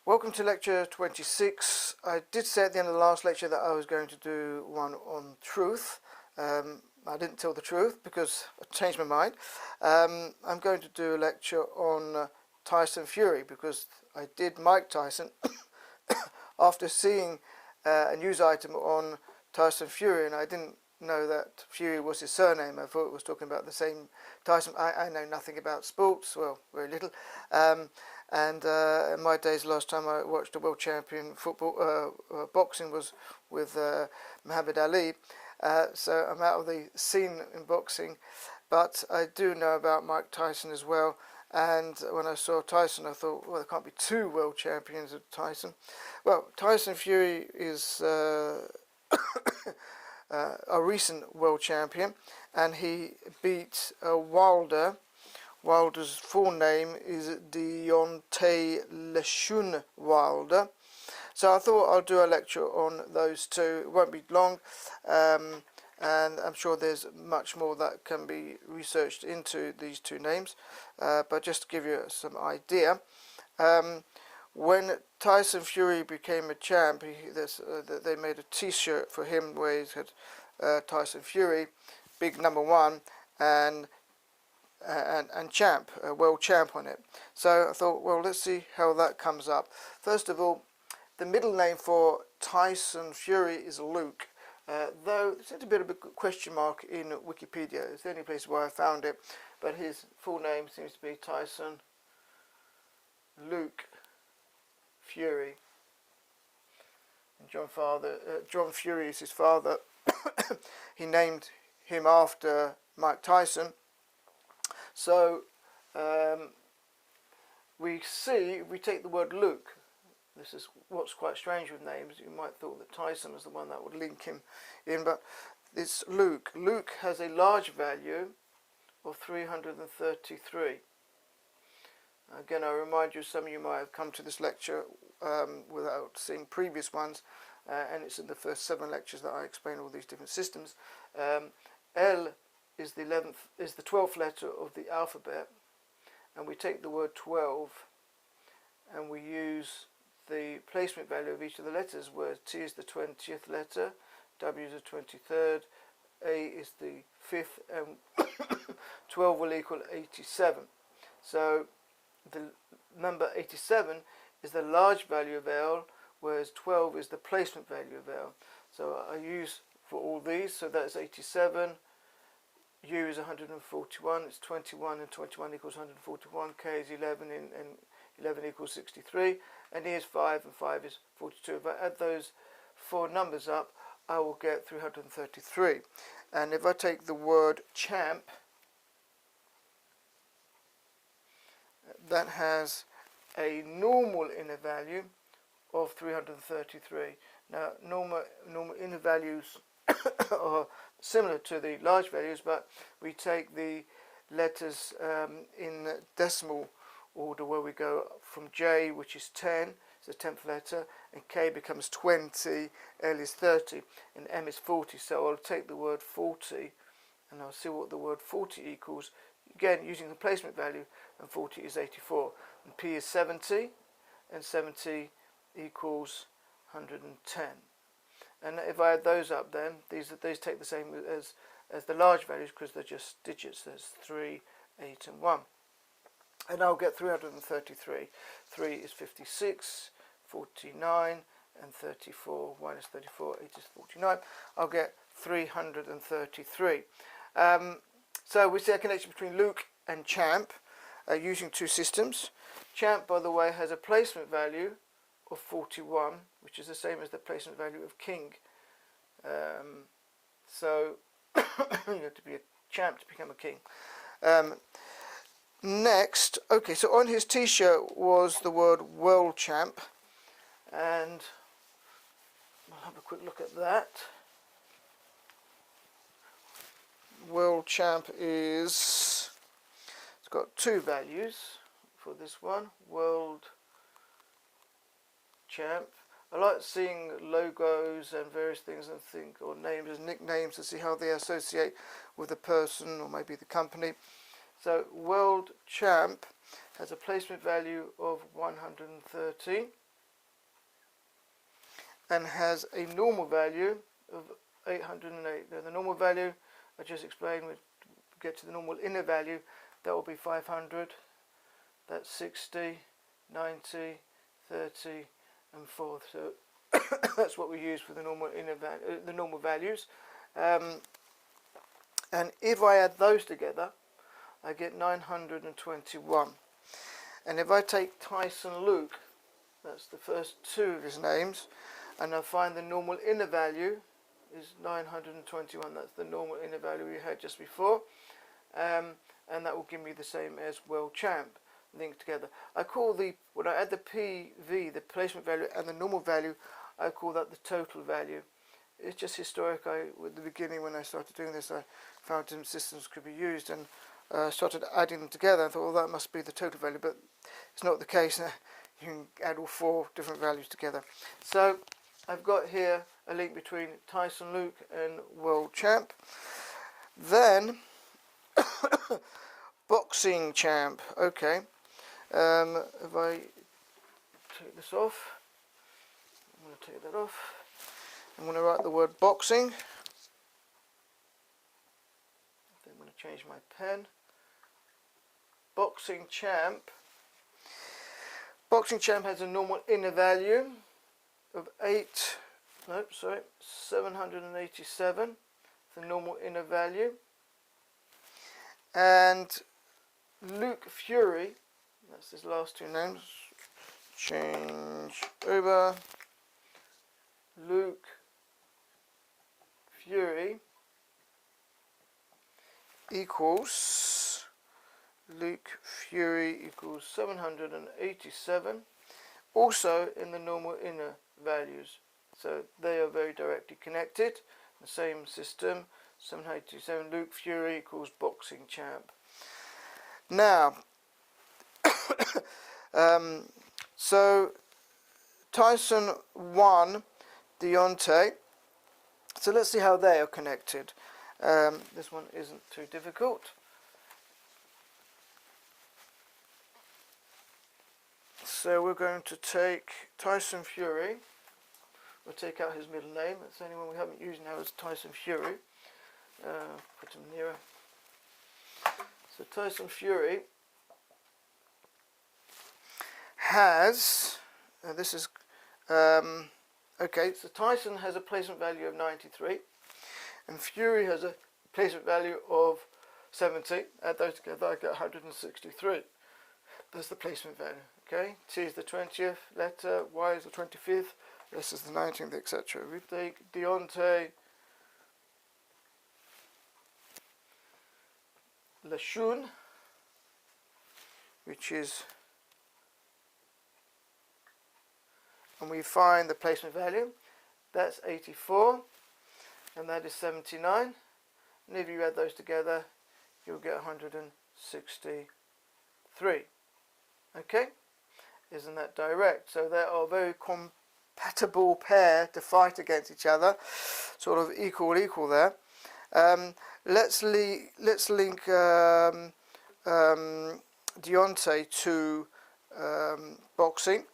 Welcome to lecture 26. I did say at the end of the last lecture that I was going to do one on truth. I didn't tell the truth because I changed my mind. I'm going to do a lecture on Tyson Fury because I did Mike Tyson after seeing a news item on Tyson Fury, and I didn't know that Fury was his surname. I thought it was talking about the same Tyson. I know nothing about sports, well, very little. In my days, last time I watched a world champion football boxing was with Muhammad Ali. So I'm out of the scene in boxing, but I do know about Mike Tyson as well. And when I saw Tyson, I thought, well, there can't be two world champions of Tyson. Well, Tyson Fury is a recent world champion, and he beat Wilder. Wilder's full name is Deontay Wilder. So I thought I'll do a lecture on those two. It won't be long, and I'm sure there's much more that can be researched into these two names, but just to give you some idea. When Tyson Fury became a champ, they made a t-shirt for him where he had Tyson Fury, big number one, and champ, world champ on it. So I thought, well, let's see how that comes up. First of all, the middle name for Tyson Fury is Luke, though there's a bit of a question mark in Wikipedia. It's the only place where I found it, but his full name seems to be Tyson Luke Fury. And John Fury is his father. He named him after Mike Tyson. So we take the word Luke. This is what's quite strange with names. You might have thought that Tyson was the one that would link him in, but it's Luke. Luke has a large value of 333. Again, I remind you, some of you might have come to this lecture without seeing previous ones, and it's in the first 7 lectures that I explain all these different systems. L is the 12th letter of the alphabet, and we take the word 12 and we use the placement value of each of the letters, where T is the 20th letter, W is the 23rd, A is the 5th, and 12 will equal 87. So the number 87 is the large value of L, whereas 12 is the placement value of L. So I use for all these, so that's 87, U is 141, it's 21, and 21 equals 141, K is 11, and 11 equals 63, and E is 5, and 5 is 42. If I add those 4 numbers up, I will get 333. And if I take the word champ, that has a normal inner value of 333. Now, normal inner values are similar to the large values, but we take the letters in decimal order, where we go from J, which is 10, it's the 10th letter, and K becomes 20, L is 30, and M is 40. So I'll take the word 40, and I'll see what the word 40 equals, again using the placement value, and 40 is 84. And P is 70, and 70 equals 110. And if I add those up, then these take the same as the large values, because they're just digits. There's 3, 8, and 1. And I'll get 333. 3 is 56, 49, and 34. 1 is 34, 8 is 49. I'll get 333. So we see a connection between Luke and champ using 2 systems. Champ, by the way, has a placement value of 41, which is the same as the placement value of king. So you have to be a champ to become a king. Next, okay, so on his t-shirt was the word world champ, and we'll have a quick look at that. World champ it's got 2 values for this one, world champ. I like seeing logos and various things or names as nicknames to see how they associate with the person or maybe the company. So world champ has a placement value of 130, and has a normal value of 808. Now the normal value I just explained, we get to the normal inner value, that will be 500, that's 60, 90, 30 and 4. So that's what we use for the normal inner the normal values. And if I add those together, I get 921. And if I take Tyson Luke, that's the first two of his names, and I find the normal inner value is 921. That's the normal inner value we had just before, and that will give me the same as world champ linked together. I call when I add the PV, the placement value, and the normal value, I call that the total value. It's just historic. At the beginning when I started doing this, I found some systems could be used, and started adding them together. I thought, well, that must be the total value, but it's not the case. You can add all four different values together. So I've got here a link between Tyson Luke and world champ. Then boxing champ. Okay, if I take this off, I'm going to take that off. I'm going to write the word boxing. I'm going to change my pen. Boxing champ. Boxing champ has a normal inner value of 787. The normal inner value. And Luke Fury, that's his last two names. Change over. Luke Fury equals 787, also in the normal inner values. So they are very directly connected. The same system, 787. Luke Fury equals boxing champ. Now, so Tyson won Deontay. So let's see how they are connected. This one isn't too difficult. So we're going to take Tyson Fury. We'll take out his middle name. That's the only one we haven't used now, is Tyson Fury. Put him nearer. So Tyson Fury has, this is, okay, so Tyson has a placement value of 93, and Fury has a placement value of 70. Add those together, I get 163. That's the placement value. Okay, T is the 20th letter, Y is the 25th, S is the 19th, etc. We take Deontay Lashun, which is, and we find the placement value. That's 84, and that is 79. And if you add those together, you'll get 163. Okay, isn't that direct? So they are a very compatible pair to fight against each other, sort of equal there. Let's link Deontay to boxing.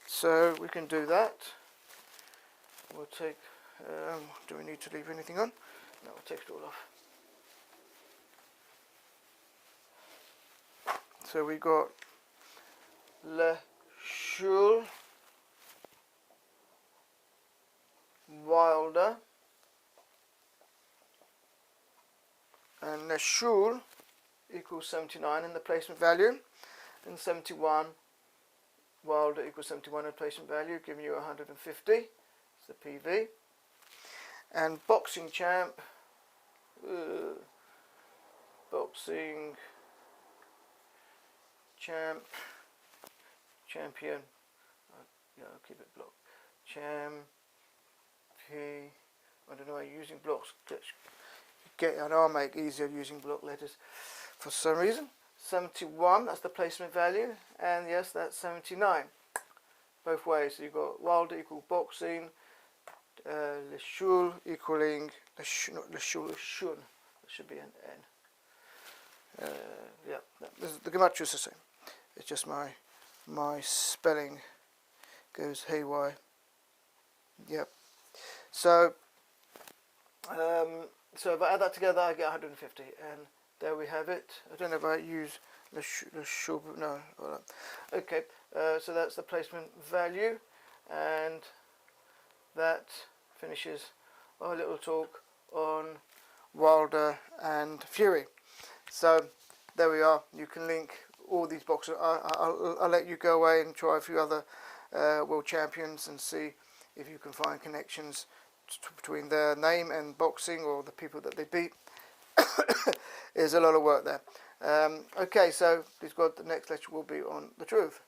So we can do that. We'll take, do we need to leave anything on? No, we'll take it all off. So we got Lashul, Wilder, and Lashul equals 79 in the placement value, and 71, Wilder equals 71 in placement value, giving you 150. It's the PV. And boxing champ, boxing champ, champion, yeah, I'll keep it block, I don't know, using blocks, I know I make it easier using block letters for some reason. 71, that's the placement value, and yes, that's 79, both ways. So you've got Wilder equal boxing, Lashul equaling, Lashul, that should be an N. Yeah, the Gematria is the same. It's just my spelling goes haywire. Yep. So, so if I add that together, I get 150, and there we have it. I don't know if I use the no. Okay, so that's the placement value, and that finishes our little talk on Wilder and Fury. So there we are. You can link all these boxers. I'll let you go away and try a few other world champions and see if you can find connections between their name and boxing or the people that they beat. There's a lot of work there. Okay, so please God, the next lecture will be on the truth.